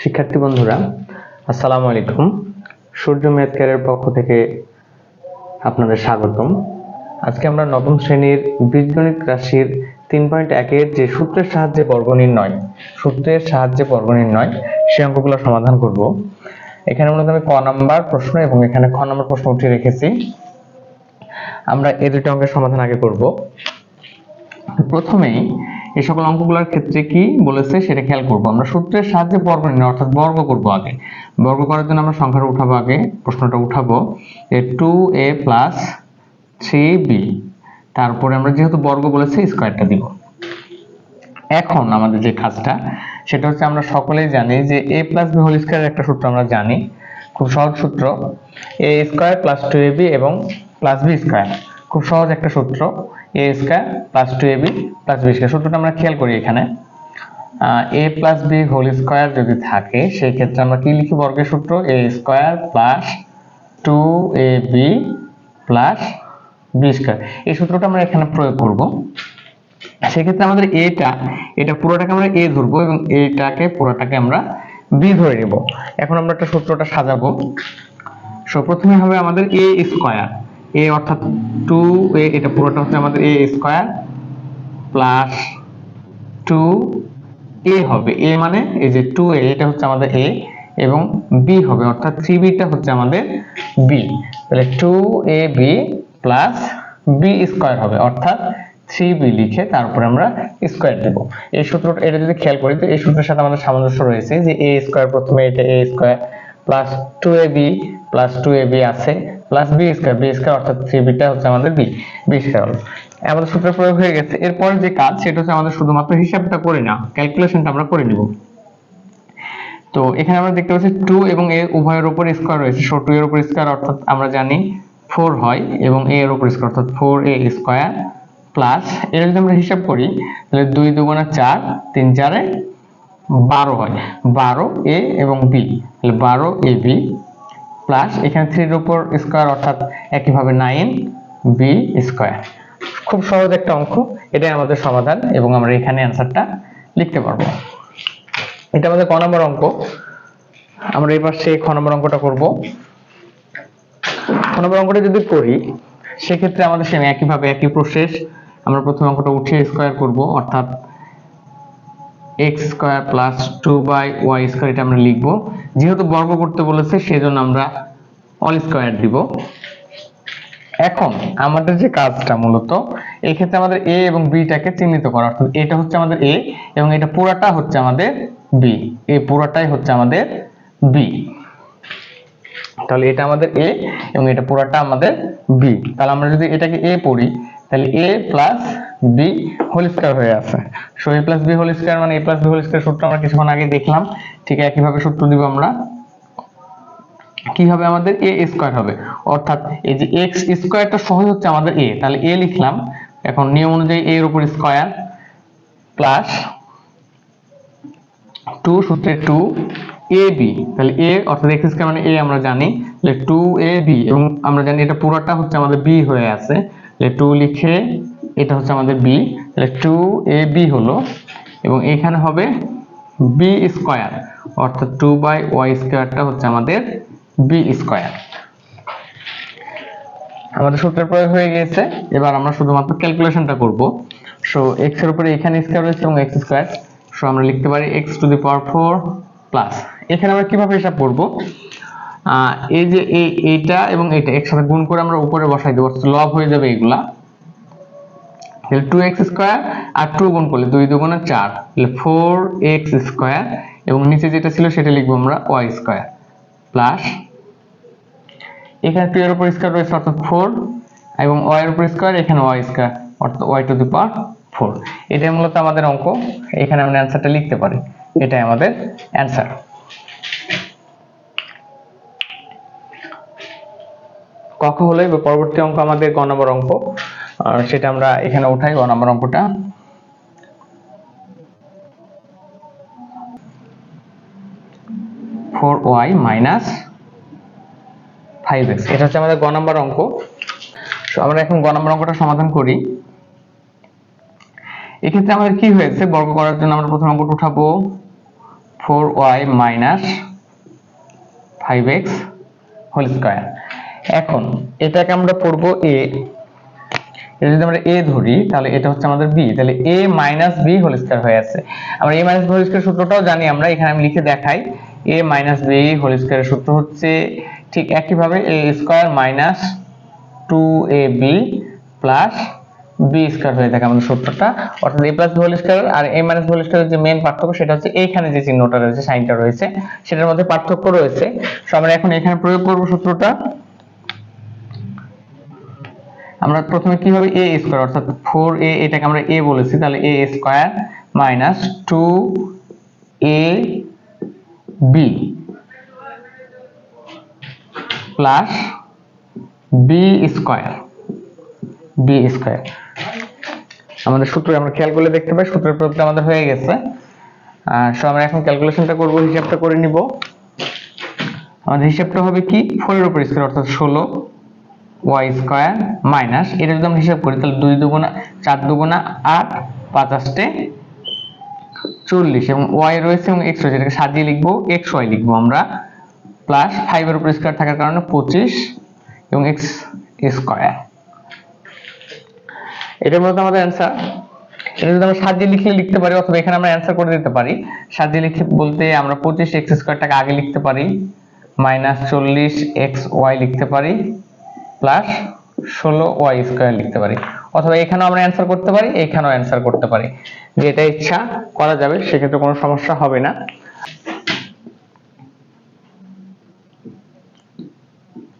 শিক্ষার্থী বন্ধুরা, আসসালামু আলাইকুম। সূর্য ম্যাথ কেয়ারের পক্ষ থেকে আপনাদের স্বাগতম। আজকে আমরা নবম শ্রেণীর বীজগণিত রাশির 3.1 এর যে সূত্রের সাহায্যে বর্গ নির্ণয় সেই অঙ্কগুলো সমাধান করব। এখানে মূলত আমি ক নাম্বার প্রশ্ন এবং এখানে খ নাম্বার প্রশ্ন উঠিয়ে রেখেছি। আমরা এই দুটো অঙ্কের সমাধান আগে করব। প্রথমেই এই সকল অঙ্কগুলোর ক্ষেত্রে কি বলেছে সেটা খেয়াল করব। আমরা সূত্রের সাহায্যে বর্গ নির্ণয় অর্থাৎ বর্গ করব আগে। বর্গ করার জন্য আমরা সংখ্যাটা উঠাবো, আগে প্রশ্নটা উঠাবো যে 2a + 3b, তারপরে আমরা যেহেতু বর্গ বলেছে স্কয়ারটা দিব। এখন আমাদের যে কাজটা সেটা হচ্ছে, আমরা সকলেই জানি যে a + b হোল স্কয়ারের একটা সূত্র আমরা জানি, খুব সহজ সূত্র, a² + 2ab এবং + b স্কয়ার। খুব সহজ একটা সূত্র, a² + 2ab + b স্কয়ার। সূত্রটা আমরা খেয়াল করি। এখানে a + b হোল স্কয়ার যদি থাকে সেই ক্ষেত্রে আমরা কি লিখি বর্গের সূত্র, a² + 2ab + b স্কয়ার। এই সূত্রটা আমরা এখানে প্রয়োগ করব। সেক্ষেত্রে আমাদের এটা পুরোটাকে আমরা a ধরবো এবং এইটাকে পুরোটাকে আমরা b ধরে নেব। এখন আমরা একটা সূত্রটা সাজাবো। প্রথমে হবে আমাদের a অর্থাৎ 2a, এটা পুরোটা হচ্ছে আমাদের a² + 2a হবে। a মানে এই যে 2a, এটা হচ্ছে আমাদের a এবং b হবে অর্থাৎ 3b টা হচ্ছে আমাদের b। তাহলে 2ab + b স্কয়ার হবে অর্থাৎ 3b লিখে তারপরে আমরা স্কয়ার দেব। এই সূত্রটা, এটা যদি খেয়াল করি তো এই সূত্রের সাথে আমাদের সামঞ্জস্য রয়েছে যে a² প্রথমে এটা a² + 2ab + 2ab আছে + b স্কয়ার অর্থাৎ 3b টা হচ্ছে আমাদের b স্কয়ার হলো। আমাদের সূত্র প্রয়োগ হয়ে গেছে। এরপর যে কাজ সেটা হচ্ছে আমাদের শুধুমাত্র হিসাবটা করে না, ক্যালকুলেশনটা আমরা করে নিব। তো এখানে আমরা দেখতে পাচ্ছি 2 এবং a উভয়ের উপর স্কয়ার রয়েছে। 2 এর উপর স্কয়ার অর্থাৎ আমরা জানি 4 হয় এবং a এর উপর স্কয়ার অর্থাৎ 4a স্কয়ার প্লাস, এর যদি আমরা হিসাব করি তাহলে 2 × 2 = 4, 3 × 4 = 12 হয়। 12a এবং b, তাহলে 12ab প্লাস এখানে 3 এর উপর স্কয়ার অর্থাৎ একইভাবে 9b স্কয়ার। খুব সহজ একটা অঙ্ক, এটাই আমাদের সমাধান এবং আমরা এখানে অ্যানসারটা লিখতে পারবো। এটা আমাদের ক নম্বর অঙ্ক। আমরা এবার সেই খ নম্বর অঙ্কটা করব। খ নম্বর অঙ্কটা যদি করি সেক্ষেত্রে আমাদের সেম একইভাবে একই প্রসেস। আমরা প্রথম অঙ্কটা উঠিয়ে স্কয়ার করব অর্থাৎ x² + 2y² এটা আমরা লিখব। যেহেতু বর্গ করতে বলেছে সেজন্য আমরা অল স্কয়ার দিব। এখন আমাদের যে কাজটা মূলত এই ক্ষেত্রে আমাদের a এবং b টাকে চিহ্নিত করা, অর্থাৎ এটা হচ্ছে আমাদের a এবং এটা পুরোটা হচ্ছে আমাদের b, এই পুরোটাই হচ্ছে আমাদের b। তাহলে এটা আমাদের a এবং এটা পুরোটা আমাদের b। তাহলে আমরা যদি এটাকে a পড়ি তাহলে a + b হোল স্কয়ার হয়ে আছে। a + b হোল স্কয়ার মানে a + b হোল স্কয়ার সূত্র আমরা কিছুক্ষণ আগে দেখলাম। ঠিক একইভাবে সূত্র দিব আমরা। কি হবে আমাদের a² হবে অর্থাৎ এই যে x² সহজ হচ্ছে আমাদের a, তাহলে a লিখলাম। এখন নিয়ম অনুযায়ী a এর উপর স্কয়ার প্লাস 2 সূত্রে 2ab, তাহলে a অর্থাৎ x² মানে a আমরা জানি, তাহলে 2ab এবং আমরা জানি এটা পুরোটা হচ্ছে আমাদের b হয়ে আছে, তাহলে 2 লিখে এটা হচ্ছে আমাদের b, তাহলে 2ab হলো এবং এখানে হবে b স্কয়ার অর্থাৎ 2/y² হচ্ছে আমাদের b স্কয়ার। আমাদের সূত্রের প্রয়োগ হয়ে গেছে। এবার আমরা শুধুমাত্র ক্যালকুলেশনটা করব। x এর উপরে এখানে স্কয়ার রয়েছে এবং x স্কয়ার, আমরা লিখতে পারি x⁴ প্লাস। এখানে আমরা কিভাবে হিসাব করব, এই যে এইটা এবং এটা একসাথে গুণ করে আমরা উপরে বসাই দেব, লব হয়ে যাবে এগুলা। তাহলে 2x² আর 2 গুণ করলে 2 × 2 = 4, তাহলে 4x² এবং নিচে যেটা ছিল সেটা লিখবো আমরা y² প্লাস এখানে 2 এর উপর স্কয়ার রয়েছে অর্থাৎ 4 এবং y এর উপর স্কয়ার, এখানে y² অর্থাৎ y⁴। এটাই মূলত আমাদের অঙ্ক। এখানে আমরা অ্যানসারটা লিখতে পারি, এটাই আমাদের অ্যানসার। ক হলো এবার পরবর্তী অঙ্ক আমাদের গ নম্বর অঙ্ক, আর সেটা আমরা এখানে উঠাই। গ নম্বর অঙ্কটা (4y - 5x), এটা হচ্ছে আমাদের গ নম্বর অঙ্ক। আমরা এখন গ নম্বর অঙ্কটা সমাধান করি। এক্ষেত্রে আমাদের কি হয়েছে, বর্গ করার জন্য আমরা প্রথম অঙ্কটা উঠাবো 4y minus 5x whole square. এখন এটাকে আমরা পড়ব a, এটা যদি আমরা a ধরি তাহলে এটা হচ্ছে আমাদের b, তাহলে a minus b whole square হয়ে আছে। আমরা a minus b whole square সূত্রটাও জানি আমরা, এখানে আমি লিখে দেখাই। a মাইনাস b হোল স্কয়ারের সূত্র হচ্ছে ঠিক একইভাবে a square minus 2ab plus b square হয়ে থাকে আমাদের সূত্রটা, অর্থাৎ a plus b whole square আর a মাইনাস b হোল স্কয়ারের যে মেইন পার্থক্য সেটা হচ্ছে এইখানে যে চিহ্নটা রয়েছে, সাইনটা রয়েছে, সেটার মধ্যে পার্থক্য রয়েছে। সো আমরা এখন এখানে প্রয়োগ করব সূত্রটা। আমরা প্রথমে কি হবে a স্কয়ার অর্থাৎ 4a, এটাকে আমরা a বলেছি, তাহলে a square minus 2ab plus b square, আমাদের সূত্র আমরা খেয়াল করলে দেখতে পাই সূত্রের প্রয়োগটা আমাদের হয়ে গেছে। সো আমরা এখন ক্যালকুলেশনটা করব, হিসাবটা করে নিব। আমাদের হিসাবটা হবে কি 4 এর উপর স্কয়ার অর্থাৎ 16 y স্কয়ার মাইনাস, এটা যদি আমরা হিসাব করি তাহলে 2 দুগুণা 4 দুগুণা 8 5 8 40 এবং y রয়েছে এবং x রয়েছে, এটাকে সাজিয়ে লিখব xy লিখব আমরা, প্লাস 5 এর উপর স্কয়ার থাকার কারণে 25 এবং x স্কয়ার। এটার মধ্যে আমাদের অ্যানসার। এটা যদি আমরা সাজিয়ে লিখতে পারি অথবা এখানে আমরা অ্যানসার করে দিতে পারি। সাজিয়ে লিখে বলতে আমরা 25 x স্কয়ারটাকে আগে লিখতে পারি, মাইনাস 40 xy লিখতে পারি, প্লাস 16 y স্কয়ার লিখতে পারি, অথবা এখানেও আমরা অ্যানসার করতে পারি, এখানেও অ্যানসার করতে পারি, যেটা ইচ্ছা করা যাবে, সেক্ষেত্রে কোনো সমস্যা হবে না।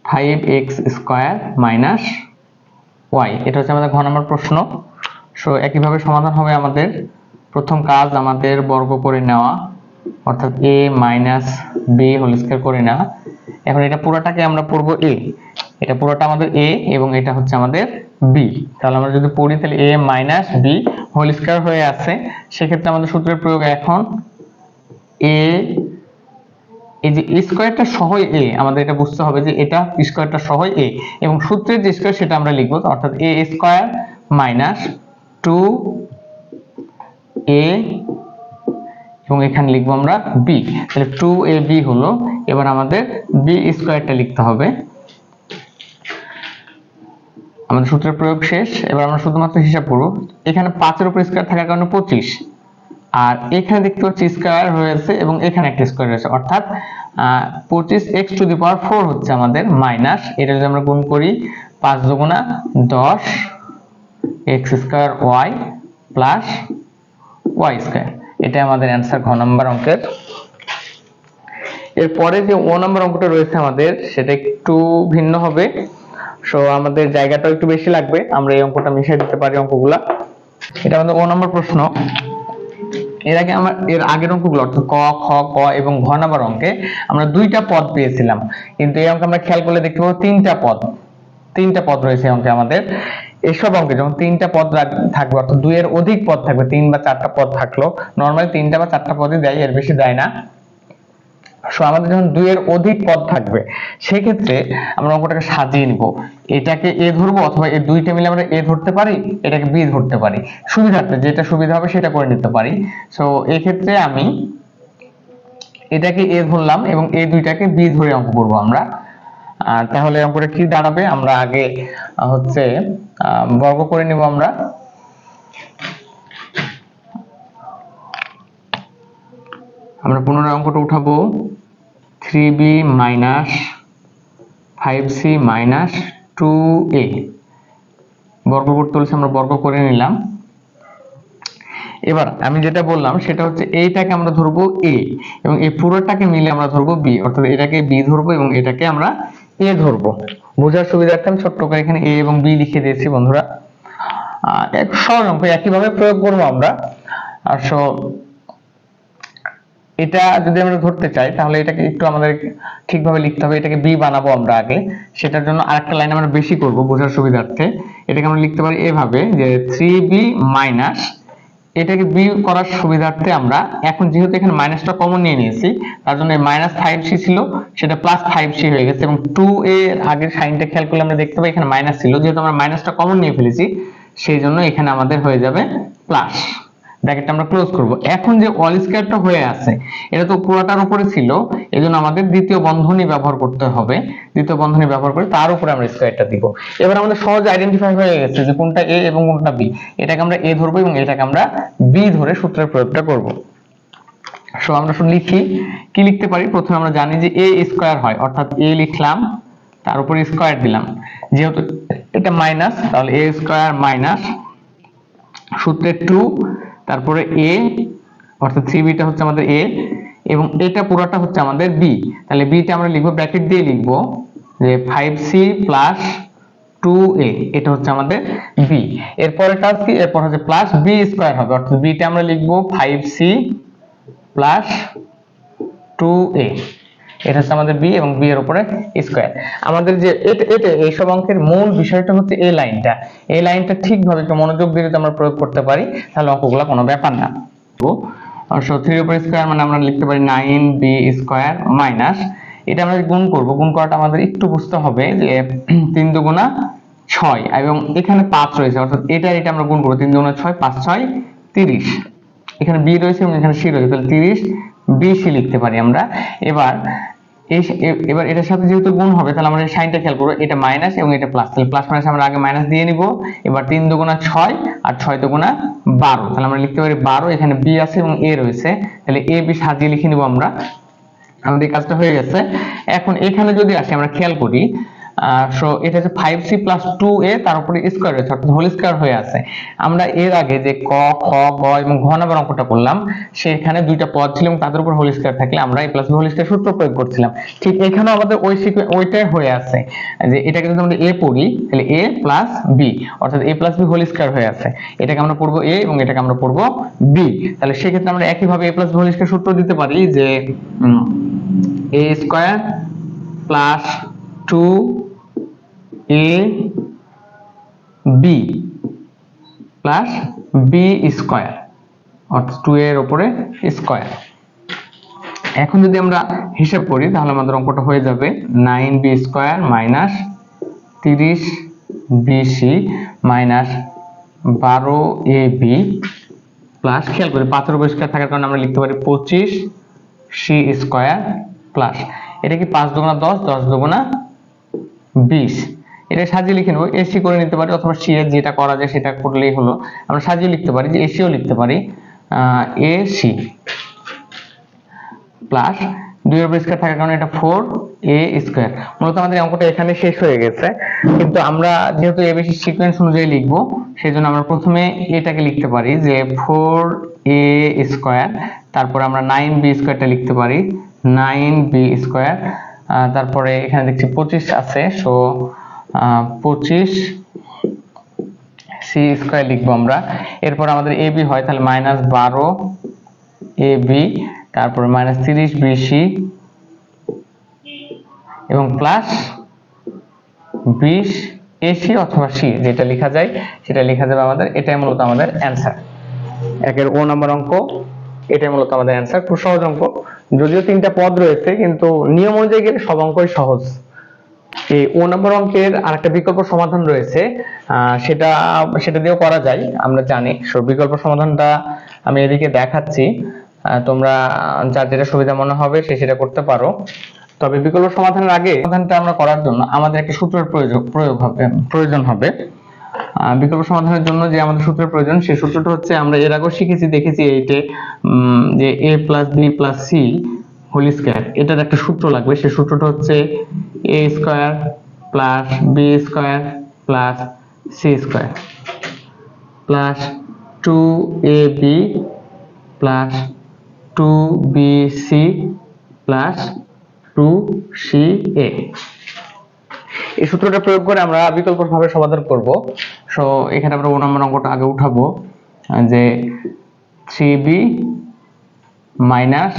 Five x square minus y, এটা হচ্ছে আমাদের ঘ নম্বর প্রশ্ন। সো একইভাবে সমাধান হবে আমাদের। প্রথম কাজ আমাদের বর্গ করে নেওয়া, অর্থাৎ a minus b whole square করে নেওয়া। এখন এটা পুরোটাকে আমরা পড়ব a, এটা পুরোটা আমাদের a এবং এটা হচ্ছে আমাদের b, তাহলে আমরা যদি পড়ি তাহলে a minus b whole square হয়ে আছে। সেক্ষেত্রে আমাদের সূত্রের প্রয়োগ এখন a, এই যে স্কয়ারটা সহ a, আমাদের এটা বুঝতে হবে যে এটা স্কয়ারটা সহ a এবং সূত্রের যে স্কয়ার সেটা আমরা লিখব, অর্থাৎ a স্কয়ার মাইনাস 2a এবং এখানে লিখবো আমরা b, তাহলে 2ab হলো। এবার আমাদের b স্কয়ারটা লিখতে হবে। আমাদের সূত্রের প্রয়োগ শেষ, এবার আমরা শুধুমাত্র হিসাব করব। এখানে 5 এর উপর স্কয়ার থাকার কারণে 25, আর এখানে দেখতে পাচ্ছি স্কয়ার হয়েছে এবং এখানে একটা স্কয়ার রয়েছে, অর্থাৎ 25x টু দি পাওয়ার 4 হচ্ছে আমাদের মাইনাস, এটা যদি আমরা গুণ করি 5 দুগুণা 10 x square y plus y square, এটা আমাদের অ্যানসার ঘ নম্বর অঙ্কের। এরপরে যে ও নম্বর অঙ্কটা রয়েছে আমাদের, সেটা একটু ভিন্ন হবে। সো আমাদের জায়গাটাও একটু বেশি লাগবে, আমরা এই অঙ্কটা মিশিয়ে দিতে পারি অঙ্কগুলা। এটা আমাদের ও নম্বর প্রশ্ন। এর আগের অঙ্কগুলো অর্থাৎ ক, খ, ক এবং ঘ নম্বর অঙ্কে আমরা 2টা পদ পেয়েছিলাম, কিন্তু এই অঙ্কে আমরা খেয়াল করলে দেখতে পাবো 3টা পদ রয়েছে অঙ্কে আমাদের। এসব অঙ্কে যখন 3টা পদ থাকবে অর্থাৎ 2 এর অধিক পদ থাকবে, 3 বা 4টা পদ থাকলো, নরমালি 3টা বা 4টা পদই দেয়, এর বেশি দেয় না। সো আমাদের যখন 2 এর অধিক পদ থাকবে সেক্ষেত্রে আমরা অঙ্কটাকে সাজিয়ে নিব, এটাকে a ধরবো অথবা এই দুইটা মিলে আমরা a ধরতে পারি, এটাকে b ধরতে পারি, সুবিধার্থে যেটা সুবিধা হবে সেটা করে নিতে পারি। সো এই ক্ষেত্রে আমি এটাকে a ধরলাম এবং এই দুইটাকে b ধরে অঙ্ক করব আমরা। তাহলে অঙ্কটা কি দাঁড়াবে, আমরা আগে হচ্ছে বর্গ করে নিব। আমরা পুনরায় অঙ্কটা উঠাবো, 3b minus 5c minus 2a, বর্গ করতে বলছে, আমরা বর্গ করে নিলাম। এবার আমি যেটা বললাম সেটা হচ্ছে এইটাকে আমরা ধরবো a এবং এই পুরোটাকে মিলে আমরা ধরবো b, অর্থাৎ এটাকে b ধরবো এবং এটাকে আমরা a ধরবো। বোঝার সুবিধার্থে আমি ছোট্ট করে এখানে a এবং b লিখে দিয়েছি বন্ধুরা। এক সহজ অঙ্ক, একইভাবে প্রয়োগ করবো আমরা। সো এটা যদি আমরা ধরতে চাই তাহলে এটাকে একটু আমাদের ঠিকভাবে লিখতে হবে, এটাকে b বানাবো আমরা আগে, সেটার জন্য আরেকটা লাইন আমরা বেশি করব বোঝার সুবিধার্থে। এটাকে আমরা লিখতে পারি এভাবে যে 3b মাইনাস, এটাকে b করার সুবিধার্থে আমরা এখন যেহেতু এখানে মাইনাসটা কমন নিয়ে নিয়েছি, তার জন্য এই মাইনাস 5c ছিল সেটা প্লাস 5c হয়ে গেছে এবং 2a এর আগের সাইনটা খেয়াল করলে আমরা দেখতে পাই এখানে মাইনাস ছিল, যেহেতু আমরা মাইনাসটা কমন নিয়ে ফেলেছি সেই জন্য এখানে আমাদের হয়ে যাবে প্লাস। ব্র্যাকেটটা আমরা ক্লোজ করব। এখন যে অল স্কয়ারটা হয়ে আছে এটা তো পুরোটার উপরে ছিল, এজন্য আমাদের দ্বিতীয় বন্ধনী ব্যবহার করতে হবে। দ্বিতীয় বন্ধনী ব্যবহার করে তার উপরে আমরা স্কয়ারটা দিব। এবার আমাদের সহজ আইডেন্টিফাই হয়ে গেছে যে কোনটা a এবং কোনটা b। এটাকে আমরা a ধরবো এবং এটাকে আমরা b ধরে সূত্রের প্রয়োগটা করব। সো আমরা শুধু লিখি, কি লিখতে পারি? প্রথমে আমরা জানি যে a স্কয়ার হয়, অর্থাৎ a লিখলাম তার উপরে স্কয়ার দিলাম, যেহেতু এটা মাইনাস তাহলে a স্কয়ার মাইনাস সূত্রে 2 তারপরে a অর্থাৎ 3b টা হচ্ছে আমাদের a এবং এটা পুরোটা হচ্ছে আমাদের b। তাহলে b টা আমরা লিখবো ব্র্যাকেট দিয়ে লিখবো যে 5c প্লাস 2a, এটা হচ্ছে আমাদের b। এরপরে কাজ কি? এরপর হচ্ছে প্লাস b স্কয়ার হবে, অর্থাৎ b টা আমরা লিখবো 5c প্লাস 2a, এটা হচ্ছে আমাদের b এবং b এর উপরে স্কয়ার। আমাদের যে এটা এইসব অঙ্কের মূল বিষয়টা হচ্ছে এই লাইনটা। এই লাইনটা ঠিকভাবে একটু মনোযোগ দিয়ে যদি আমরা প্রয়োগ করতে পারি তাহলে অঙ্কগুলো কোনো ব্যাপার না। তো 3 এর উপরে স্কয়ার মানে আমরা লিখতে পারি 9b স্কয়ার মাইনাস, এটা আমরা গুণ করব। গুণ করাটা আমাদের একটু বুঝতে হবে যে 3 দুগুণা 6 এবং এখানে 5 রয়েছে, অর্থাৎ এটা আমরা গুণ করব। 3 দুগুণা 6, 5 6 30। এখানে b রয়েছে এবং এখানে c রয়েছে, তাহলে 30 bc লিখতে পারি আমরা। এবার এটার সাথে যেহেতু গুণ হবে তাহলে আমরা এই সাইনটা খেয়াল করব, এটা মাইনাস এবং এটা প্লাস, তাহলে প্লাস মাইনাস আমরা আগে মাইনাস দিয়ে নিব। এবার 3 দুগুণা 6 আর 6 দুগুণা 12, তাহলে আমরা লিখতে পারি 12। এখানে b আছে এবং a রয়েছে, তাহলে a b সাজিয়ে লিখে নিব আমরা। আমাদের এই কাজটা হয়ে গেছে। এখন এখানে যদি আসি আমরা খেয়াল করি, সো এটা হচ্ছে 5c প্লাস 2a তার উপরে স্কয়ার রয়েছে, অর্থাৎ হোল স্কয়ার হয়ে আছে। আমরা এর আগে যে ক, খ, গ এবং ঘ নাম্বার অঙ্কটা করলাম সেখানে দুইটা পদ ছিল এবং তাদের উপর হোল স্কয়ার থাকলে আমরা a plus b whole square সূত্র প্রয়োগ করছিলাম। ঠিক এখানেও আমাদের ওইটাই হয়ে আছে যে এটাকে যদি আমরা a পড়ি তাহলে a প্লাস b, অর্থাৎ a plus b whole square হয়ে আছে। এটাকে আমরা পড়বো a এবং এটাকে আমরা পড়বো b। তাহলে সেক্ষেত্রে আমরা একইভাবে a plus b whole square সূত্র দিতে পারি যে a square plus 2ab plus b square, অর্থাৎ 2 এর উপরে স্কয়ার। এখন যদি আমরা হিসাব করি তাহলে আমাদের অঙ্কটা হয়ে যাবে 9b square minus 30bc minus 12ab plus, খেয়াল করি 5 এর উপর স্কয়ার থাকার কারণে আমরা লিখতে পারি 25c স্কয়ার প্লাস, এটা কি 5 দুগুণা 10, 10 দুগুণা 20। এটা সাজিয়ে লিখে নেব, এসি করে নিতে পারি অথবা সি এর যেটা করা যায় সেটা করলেই হলো। আমরা সাজিয়ে লিখতে পারি যে এসিও লিখতে পারি এসি প্লাস 2 এর উপর স্কয়ার থাকার কারণে এটা 4a স্কয়ার। মূলত আমাদের অঙ্কটা এখানে শেষ হয়ে গেছে, কিন্তু আমরা যেহেতু এবিসি সিকোয়েন্স অনুযায়ী লিখবো সেজন্য আমরা প্রথমে এটাকে লিখতে পারি যে 4a স্কয়ার, তারপর আমরা 9b স্কয়ারটা লিখতে পারি 9b স্কয়ার, তারপরে এখানে দেখছি 25 আছে, সো 25 সি স্কয়ার লিখবো আমরা। এরপর আমাদের ab হয় তাহলে মাইনাস 12 ab, তারপর মাইনাস 30 bc এবং প্লাস 20 ac অথবা c, যেটা লেখা যায় সেটা লেখা যাবে আমাদের। এটাই মূলত আমাদের অ্যান্সার। একের ও নাম্বার অঙ্ক, এটাই মূলত আমাদের অ্যান্সার। খুব সহজ অঙ্ক, যদিও 3টা পদ রয়েছে কিন্তু নিয়ম অনুযায়ী গেলে সব অঙ্কই সহজ। এই ও নাম্বার অঙ্কের আরেকটা বিকল্প সমাধান রয়েছে, সেটা দিয়েও করা যায় আমরা জানি। সব বিকল্প সমাধানটা আমি এদিকে দেখাচ্ছি, তোমরা যার যেটা সুবিধা মনে হবে সেটা করতে পারো। তবে বিকল্প সমাধানের আগে সমাধানটা আমরা করার জন্য আমাদের একটা সূত্রের প্রয়োজন হবে। বিকল্প সমাধানের জন্য যে আমাদের সূত্রের প্রয়োজন সেই সূত্রটা হচ্ছে, আমরা এর আগেও শিখেছি দেখেছি এইটে যে a plus b plus c whole square, এটার একটা সূত্র লাগবে। সেই সূত্রটা হচ্ছে a square plus b square plus c square plus 2ab plus 2bc plus 2ca। এই সূত্রটা প্রয়োগ করে আমরা বিকল্পভাবে সমাধান করব। সো এখানে আমরা 1 নম্বর অঙ্কটা আগে উঠাবো যে 3b minus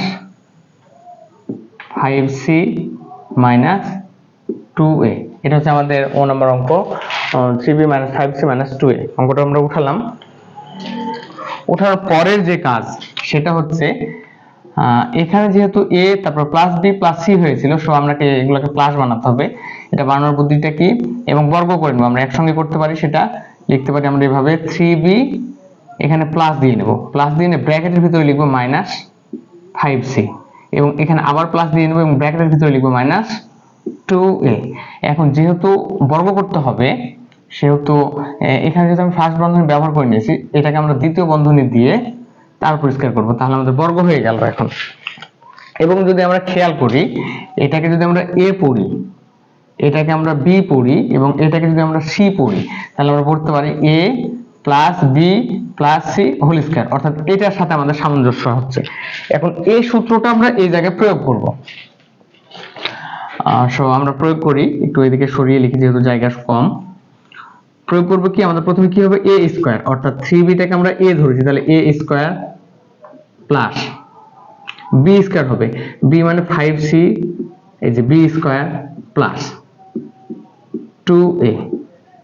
5c minus 2a, এটা হচ্ছে আমাদের 1 নম্বর অঙ্ক। 3b minus 5c minus 2a অঙ্কটা আমরা উঠালাম। ওঠার পরের যে কাজ সেটা হচ্ছে, এখানে যেহেতু a তারপর প্লাস b প্লাস c হয়েছিল, সো আমাকে এগুলোকে প্লাস বানাতে হবে। এটা বানানোর বুদ্ধিটা কি এবং বর্গ করে নেব আমরা একসঙ্গে করতে পারি, সেটা লিখতে পারি আমরা এভাবে 3b এখানে প্লাস দিয়ে নেব, প্লাস দিয়ে নিয়ে ব্র্যাকেটের ভিতরে লিখবো মাইনাস 5c, এবং এখানে আবার প্লাস দিয়ে নেব এবং ব্র্যাকেটের ভিতরে লিখবো মাইনাস 2a। এখন যেহেতু বর্গ করতে হবে সেহেতু এখানে যদি আমি ফার্স্ট বন্ধনী ব্যবহার করে নিয়েছি, এটাকে আমরা দ্বিতীয় বন্ধনী দিয়ে তার পরিষ্কার করব, তাহলে আমাদের বর্গ হয়ে গেল এখন। এবং যদি আমরা খেয়াল করি, এটাকে যদি আমরা a পড়ি, এটাকে আমরা b পড়ি এবং এটাকে যদি আমরা c পড়ি, তাহলে আমরা পড়তে পারি a plus B plus C whole square, অর্থাৎ এটার সাথে আমাদের সামঞ্জস্য হচ্ছে। এখন এই সূত্রটা আমরা এই জায়গায় প্রয়োগ করব। সো আমরা প্রয়োগ করি, একটু এদিকে সরিয়ে লিখি যেহেতু জায়গা কম। প্রয়োগ করব কি, আমাদের প্রথমে কি হবে, a স্কয়ার, অর্থাৎ 3bটাকে আমরা a ধরেছি, তাহলে a square plus b square হবে, b মানে 5c, এই যে b স্কয়ার প্লাস 2a,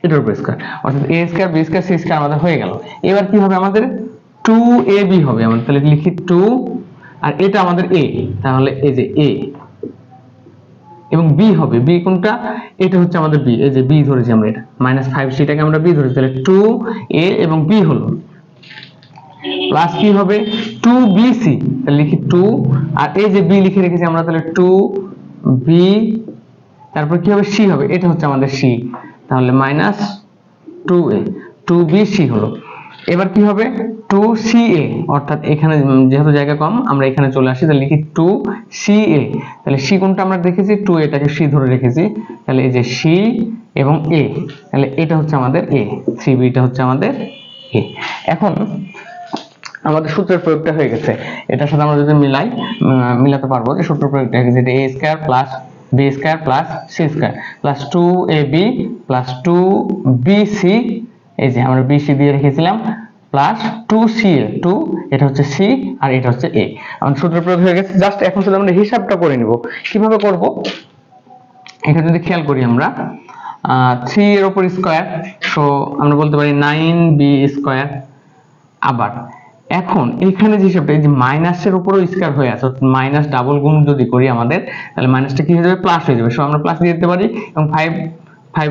এটার উপর স্কয়ার, অর্থাৎ a square b square c square আমাদের হয়ে গেল। এবার কি হবে, আমাদের 2ab হবে, আমরা তাহলে লিখি 2, আর এটা আমাদের a, তাহলে এই যে a, এবং b হবে, b কোনটা, এটা হচ্ছে আমাদের b, এই যে b ধরেছি আমরা, এটা -5c টাকে আমরা b ধরেছি, তাহলে 2a এবং b হলো, প্লাস কি হবে 2bc, তাহলে লিখি 2, আর এই যে b লিখে রেখেছি আমরা, তাহলে 2b, তারপর কি হবে, c হবে, এটা হচ্ছে আমাদের c, তাহলে -2a, 2bc হলো। এবার কি হবে 2ca, অর্থাৎ এখানে যেহেতু জায়গা কম আমরা এখানে চলে আসি, তাহলে লিখি 2ca, তাহলে c কোনটা আমরা দেখেছি, 2a টাকে c ধরে রেখেছি, তাহলে এই যে c এবং a, তাহলে এটা হচ্ছে আমাদের a, 3b টা হচ্ছে আমাদের a। এখন আমাদের সূত্রের প্রয়োগটা হয়ে গেছে, এটার সাথে আমরা যদি মিলাতে পারবো যে সূত্র প্রয়োগটা হয়ে গেছে, a square plus b square plus c square plus 2ab plus 2bc, এই যে আমরা bc দিয়ে রেখেছিলাম, প্লাস 2ca, 2 এটা হচ্ছে c আর এটা হচ্ছে a। আমাদের সূত্র প্রয়োগ হয়ে গেছে, জাস্ট এখন শুধু আমরা হিসাবটা করে নিব। কিভাবে করব, এটা যদি খেয়াল করি আমরা 3 এর উপর স্কয়ার, সো আমরা বলতে পারি 9b স্কয়ার। আবার এখন এখানে যে হিসাবটা, এই যে মাইনাসের উপরও স্কয়ার হয়ে আছে, মাইনাস ডাবল গুণ যদি করি আমাদের, তাহলে মাইনাসটা কি হয়ে যাবে, প্লাস হয়ে যাবে, সো আমরা প্লাস দিয়ে দিতে পারি, এবং 5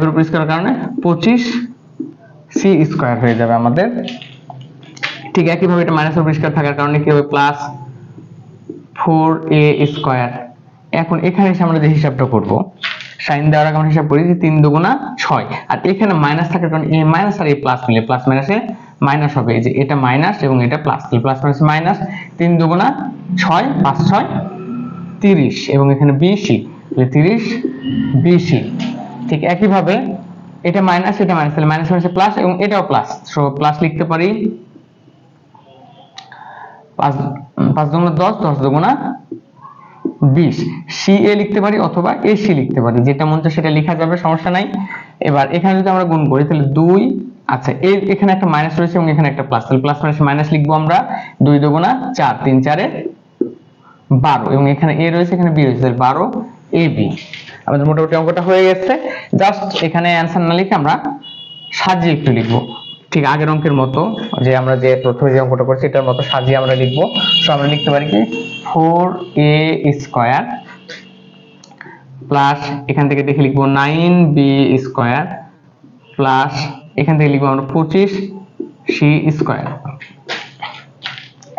এর উপর স্কয়ারের কারণে 25c স্কয়ার হয়ে যাবে আমাদের। ঠিক একইভাবে এটা মাইনাসের উপর স্কয়ার থাকার কারণে কি হবে, প্লাস 4a স্কয়ার। এখন এখানে এসে আমরা যে হিসাবটা করব, সাইন দেওয়ার আগে আমরা হিসাব করি যে 3 দুগুণা 6, আর এখানে মাইনাস থাকার কারণে এই মাইনাস আর এই প্লাস মিলে প্লাস মাইনাসে মাইনাস হবে, এই যে এটা মাইনাস এবং এটা প্লাস, তাহলে প্লাস মাইনাস মাইনাস, 3 দুগুণা 6, 5 6 30, এবং এখানে bc, তাহলে 30 bc। ঠিক একইভাবে এটা মাইনাস এটা মাইনাস, তাহলে মাইনাস মাইনাসে প্লাস এবং এটাও প্লাস, সো প্লাস লিখতে পারি 5 দুগুণা 10, 10 দুগুণা 20, ca লিখতে পারি অথবা ac লিখতে পারি, যেটা মন চায় সেটা লেখা যাবে, সমস্যা নাই। এবার এখানে যদি আমরা গুণ করি তাহলে 2, আচ্ছা এখানে একটা মাইনাস রয়েছে এবং এখানে একটা প্লাস, তাহলে প্লাস মাইনাস মাইনাস লিখবো আমরা, 2 দুগুণা 4, 3 4 12, এবং এখানে a রয়েছে এখানে b রয়েছে, তাহলে 12ab। আমাদের মোটামুটি অঙ্কটা হয়ে গেছে, জাস্ট এখানে অ্যানসার না লিখে আমরা সাজিয়ে একটু লিখবো, ঠিক আগের অঙ্কের মতো, যে আমরা যে প্রথমে যে অঙ্কটা করছি এটার মতো সাজিয়ে আমরা লিখবো। সো আমরা লিখতে পারি কি 4a স্কয়ার প্লাস এখান থেকে দেখে লিখবো 9b স্কয়ার প্লাস এখান থেকে লিখবো আমরা 25c স্কয়ার।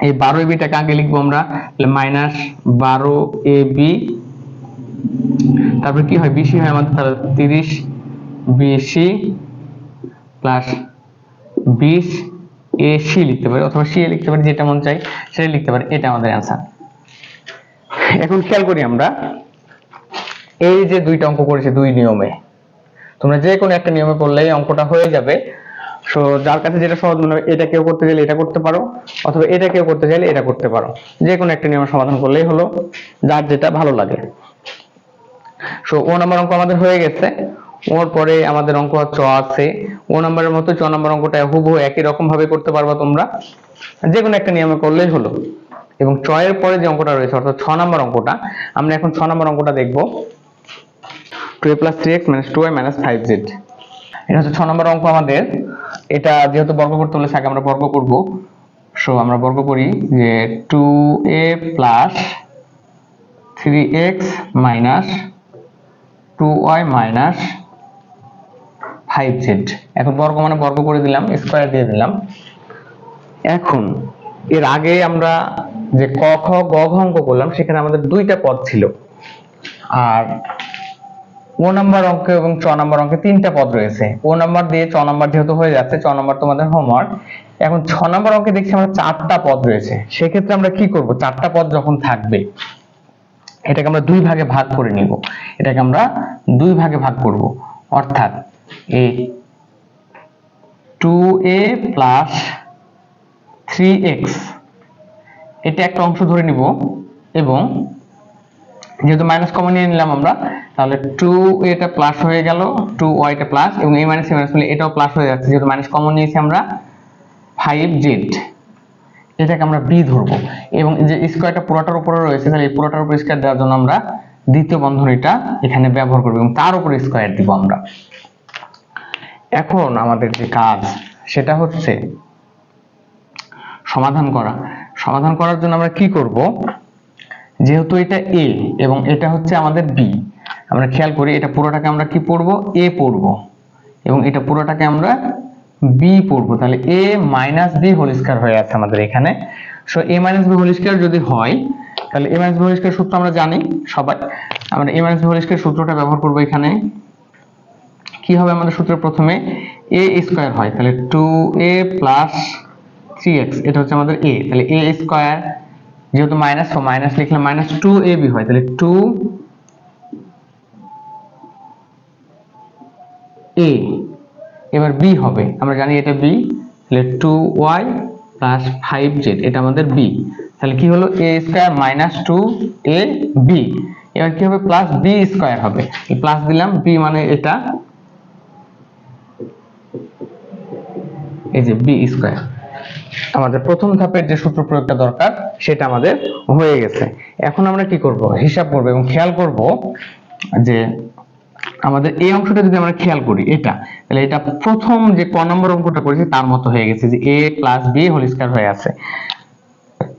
এই 12ab টাকে আগে লিখবো আমরা, তাহলে মাইনাস 12ab, তারপর কি হয় bc হয় আমাদের, তাহলে 30bc প্লাস 20ac লিখতে পারি অথবা ca লিখতে পারি, যেটা মন চাই সেটা লিখতে পারি, এটা আমাদের অ্যানসার। এখন খেয়াল করি আমরা এই যে দুইটা অঙ্ক করেছি দুই নিয়মে, তোমরা যে কোনো একটা নিয়মে করলেই অঙ্কটা হয়ে যাবে। সো যার কাছে যেটা সহজ মনে হবে, এটা কেউ করতে গেলে এটা করতে পারো, অথবা এটা কেউ করতে চাইলে এটা করতে পারো, যে কোনো একটা নিয়মের সমাধান করলেই হলো, যার যেটা ভালো লাগে। সো ও নাম্বার অঙ্ক আমাদের হয়ে গেছে, ওর পরে আমাদের অঙ্ক চ আছে, ও নাম্বারের মতো চ নাম্বার অঙ্কটা হুবহু একই রকম ভাবে করতে পারবা তোমরা, যে কোনো একটা নিয়মে করলেই হলো। এবং চ এর পরে যে অঙ্কটা রয়েছে অর্থাৎ 6 নাম্বার অঙ্কটা, আমরা এখন 6 নাম্বার অঙ্কটা দেখব, 2a + 3x - 2y - 5z। এটা হচ্ছে 6 নম্বর অঙ্ক আমাদের। এটা যেহেতু বর্গ করতে বলেছে আগে আমরা বর্গ করব, সো আমরা বর্গ করি যে 2a + 3x - 2y - 5z। এখন বর্গ মানে বর্গ করে দিলাম, স্কয়ার দিয়ে দিলাম, এখন এর আগে আমরা যে ক খ গ ঘ অঙ্ক করলাম সেখানে আমাদের দুইটা পদ ছিল, আর ও নাম্বার অঙ্ক এবং চ নাম্বার অঙ্কে তিনটা পদ রয়েছে। ও নাম্বার দিয়ে চ নাম্বার যেহেতু হয়ে যাচ্ছে, চ নাম্বার তোমাদের হোমওয়ার্ক। এখন ছ নাম্বার অঙ্কে দেখছি আমরা চারটা পদ রয়েছে। সেক্ষেত্রে আমরা কি করব, চারটা পদ যখন থাকবে এটাকে আমরা দুই ভাগে ভাগ করে নিব। এটাকে আমরা দুই ভাগে ভাগ করব, অর্থাৎ এই 2a প্লাস 3x এটা একটা অংশ ধরে নিব, এবং যেহেতু মাইনাস কমন নিয়ে নিলাম আমরা, তাহলে 2a টা প্লাস হয়ে গেল, 2y টা প্লাস, এবং এই মাইনাস মিলে এটাও প্লাস হয়ে যাচ্ছে যেহেতু মাইনাস কমন নিয়েছি আমরা। 5z এটাকে আমরা b ধরবো, এবং যে স্কয়ারটা পুরোটার উপরে রয়েছে তাহলে এই পুরোটার উপর স্কয়ার দেওয়ার জন্য আমরা দ্বিতীয় বন্ধনীটা এখানে ব্যবহার করব এবং তার উপরে স্কয়ার দিব আমরা। এখন আমাদের যে কাজ সেটা হচ্ছে সমাধান করা। সমাধান করার জন্য আমরা কি করব, যেহেতু এটা a এবং এটা হচ্ছে আমাদের b, আমরা খেয়াল করি এটা পুরোটাকে আমরা কি পড়বো, a পড়বো, এবং এটা পুরোটাকে আমরা b পড়বো। তাহলে a minus b whole square হয়ে আছে আমাদের এখানে। So a minus b whole square যদি হয় তাহলে a minus b whole square সূত্র আমরা জানি সবাই। আমরা a minus b whole square সূত্রটা ব্যবহার করব এখানে। কি হবে আমাদের সূত্র, প্রথমে a স্কয়ার হয়, তাহলে 2a প্লাস 3x এটা হচ্ছে আমাদের a, তাহলে a স্কয়ার যেহেতু মাইনাস, তো মাইনাস লিখলাম, মাইনাস 2ab হয়, তাহলে 2a। এবার b হবে, আমরা জানি এটা b, তাহলে 2y প্লাস 5z এটা আমাদের b। তাহলে কি হলো, a স্কয়ার মাইনাস 2ab। এবার কি হবে, প্লাস b স্কয়ার হবে, প্লাস দিলাম b মানে এটা, এই যে b স্কয়ার। আমাদের প্রথম ধাপের যে সূত্র প্রয়োগটা দরকার সেটা আমাদের হয়ে গেছে। এখন আমরা কি করব, হিসাব করব এবং খেয়াল করব যে আমাদের এই অংশটা যদি আমরা খেয়াল করি এটা, তাহলে এটা প্রথম যে ক নম্বর অঙ্কটা করেছি তার মতো হয়ে গেছে, যে a plus b whole square হয়ে আছে।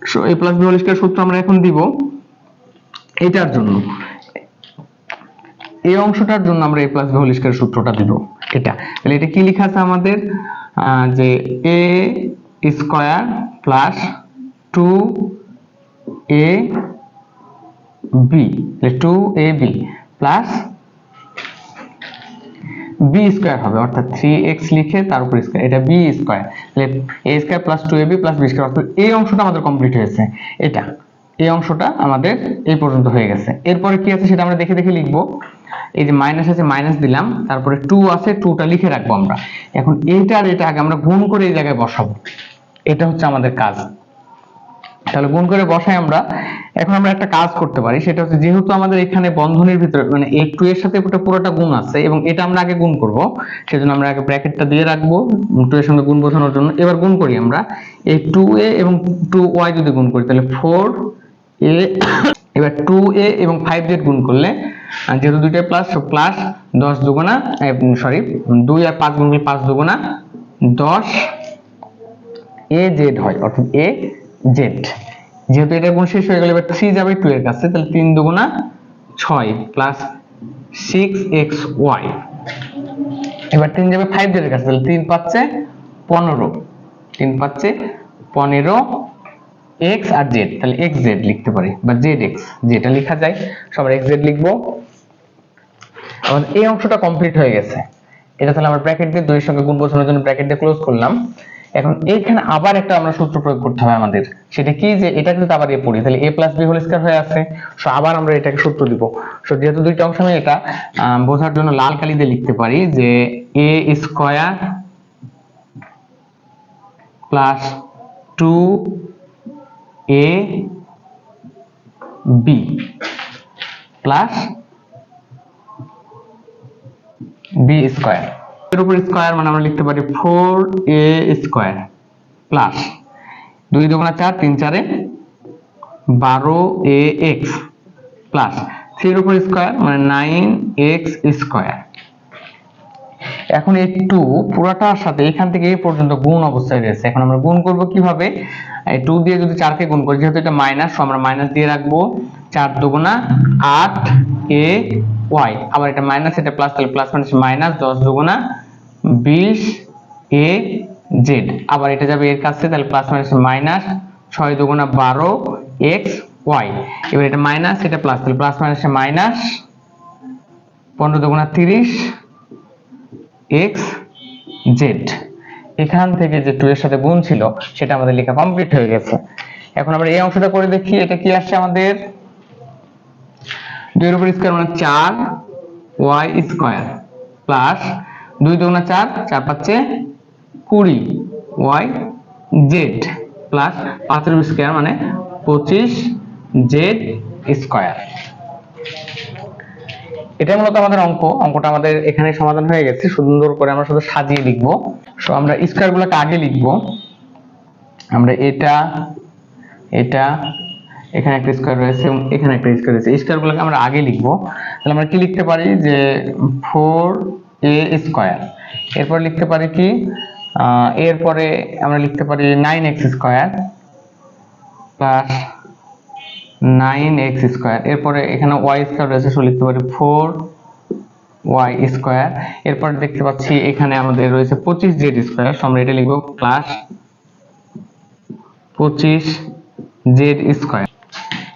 So a plus b whole square সূত্র আমরা এখন দিব এটার জন্য, এই অংশটার জন্য আমরা a plus b whole square সূত্রটা দিব এটা। তাহলে এটা কি লেখা আছে আমাদের, যে a square plus 2ab, 2ab plus b square হবে, অর্থাৎ 3x লিখে তার উপর স্কয়ার, এটা b স্কয়ার, তাহলে a square plus 2ab plus b square. অর্থাৎ এই অংশটা আমাদের কমপ্লিট হয়েছে, এটা এই অংশটা আমাদের এই পর্যন্ত হয়ে গেছে। এরপরে কি আছে সেটা আমরা দেখে দেখে লিখবো। এই যে মাইনাস আছে, মাইনাস দিলাম, তারপরে 2 আছে, 2টা লিখে রাখবো আমরা। এখন এইটা আর এটা আগে আমরা গুণ করে এই জায়গায় বসাবো, এটা হচ্ছে আমাদের কাজ। তাহলে গুণ করে বসাই আমরা। এখন আমরা একটা কাজ করতে পারি, সেটা হচ্ছে যেহেতু আমাদের এখানে বন্ধনীর ভিতরে মানে এই 2 এর সাথে পুরোটা গুণ আছে এবং এটা আমরা আগে গুণ করব, সেজন্য আমরা আগে ব্র্যাকেটটা দিয়ে রাখবো 2 এর সঙ্গে গুণ বোঝানোর জন্য। এবার গুণ করি আমরা, এই 2a এবং 2y যদি গুণ করি তাহলে 4a, এবার 2a এবং 5z গুণ করলে, যেহেতু দুইটা প্লাস, প্লাস 10 দুগুণা, সরি 2 আর 5 গুণ করলে 5 দুগুণা 10 az হয়, অর্থাৎ az। যেহেতু এটা গুণ শেষ হয়ে গেল, এবার 3 যাবে 2 এর কাছে, তাহলে 3 দুগুণা 6 প্লাস 6xy। এবার 3 যাবে 5z এর কাছে, তাহলে 3 পাচ্ছে 15, 3 পাচ্ছে 15x আর z, তাহলে xz লিখতে পারি বা zx, যেটা লেখা যায় সবার xz লিখবো। আমাদের এই অংশটা কমপ্লিট হয়ে গেছে। এটা তাহলে আমরা ব্র্যাকেট দিয়ে 2 এর সঙ্গে গুণ বোঝানোর জন্য ব্র্যাকেট দিয়ে ক্লোজ করলাম। এখন এইখানে আবার একটা আমরা সূত্র প্রয়োগ করতে হবে আমাদের, সেটা কি, যে এটা যদি আবার এ পড়ি তাহলে a plus b whole square হয়ে আছে। সো আবার আমরা এটাকে সূত্র দিব। সো যেহেতু দুইটা অংশ আমি এটা বোঝার জন্য লাল কালি দিয়ে লিখতে পারি, যে a square plus 2ab plus b square, এর উপর স্কয়ার মানে আমরা লিখতে পারি 4a স্কয়ার প্লাস 2 দুগুণা 4, 3 4 12ax প্লাস 3 এর উপর স্কয়ার মানে 9x স্কয়ার। এখন এই 2 পুরোটার সাথে এখান থেকে এই পর্যন্ত গুণ অবস্থায় রয়েছে। এখন আমরা গুণ করব কিভাবে, এই 2 দিয়ে যদি 4 কে গুণ করি, যেহেতু এটা মাইনাস, আমরা মাইনাস দিয়ে রাখবো, 4 দুগুণা 8ay, আবার এটা মাইনাস এটা প্লাস, তাহলে প্লাস মাইনাস মাইনাস 10 দুগুণা 20a জেড, আবার এটা যাবে এর কাছে, তাহলে প্লাস মাইনাস মাইনাস 6 দুগুণা 12 এক্স ওয়াই, এবার এটা মাইনাস এটা প্লাস, তাহলে প্লাস মাইনাস মাইনাস 15 দুগুণা 30 এক্স জেড। এখান থেকে যে 2 এর সাথে গুণ ছিল সেটা আমাদের লেখা কমপ্লিট হয়ে গেছে। এখন আমরা এই অংশটা করে দেখি, এটা কি আসছে আমাদের 2 এর উপর স্কয়ার মানে 4 ওয়াই স্কয়ার প্লাস 2 দুগুণা 4, 4 পাঁচে 20 ওয়াই জেড প্লাস 5 এর স্কয়ার মানে 25 জেড স্কয়ার। এটা মূলত আমাদের অঙ্কটা আমাদের এখানে সমাধান হয়ে গেছে। সুন্দর করে আমরা শুধু সাজিয়ে লিখব। সো আমরা স্কয়ারগুলোকে আগে লিখব। আমরা এটা এখানে একটা স্কয়ার রয়েছে এবং এখানে একটা স্কয়ার রয়েছে, স্কয়ারগুলোকে আমরা আগে লিখব। তাহলে আমরা কি লিখতে পারি যে 4a স্কয়ার, এরপর লিখতে পারি কি এরপরে আমরা লিখতে পারি 9x square plus 9x square, এরপরে এখানে y স্কয়ার রয়েছে, সো লিখতে পারি 4y স্কয়ার। এরপর দেখতে পাচ্ছি এখানে আমাদের রয়েছে 25z স্কয়ার, সো আমরা এটা লিখব প্লাস 25z স্কয়ার।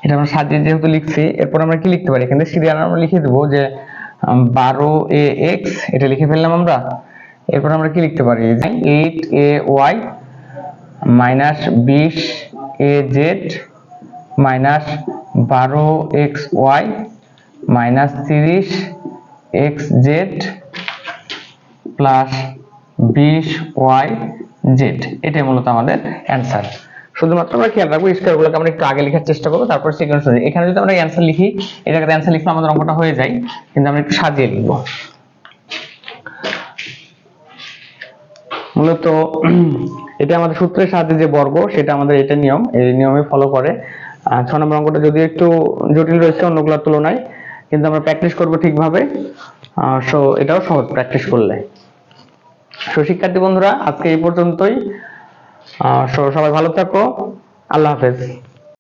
এটা আমরা সাজিয়ে যেহেতু লিখছি, এরপর আমরা কি লিখতে পারি, এখানে সিরিয়াল আমরা লিখে দেব যে 12ax, এটা লিখে ফেললাম আমরা। এরপর আমরা কি লিখতে পারি যে 8ay minus 20az minus 12xy minus 30xz plus 20yz। এটাই মূলত আমাদের অ্যান্সার। শুধুমাত্র আমরা খেয়াল রাখবো স্কয়ারগুলোকে আমরা একটু আগে লেখার চেষ্টা করবো, তারপর সিকোয়েন্স অনুযায়ী। এখানে যদি আমরা অ্যান্সার লিখি, এই জায়গাতে অ্যান্সার লিখলে আমাদের অঙ্কটা হয়ে যায়, কিন্তু আমরা একটু সাজিয়ে লিখবো। মূলত এটা আমাদের সূত্রের সাহায্যে যে বর্গ, সেটা আমাদের এটা নিয়ম, এই নিয়মে ফলো করে। 6 নম্বর অঙ্কটা যদিও একটু জটিল রয়েছে অন্যগুলোর তুলনায়, কিন্তু আমরা প্র্যাকটিস করবো ঠিকভাবে। সো এটাও সহজ প্র্যাকটিস করলে। সো শিক্ষার্থী বন্ধুরা, আজকে এই পর্যন্তই। সবাই ভালো থাকো, আল্লাহ হাফেজ।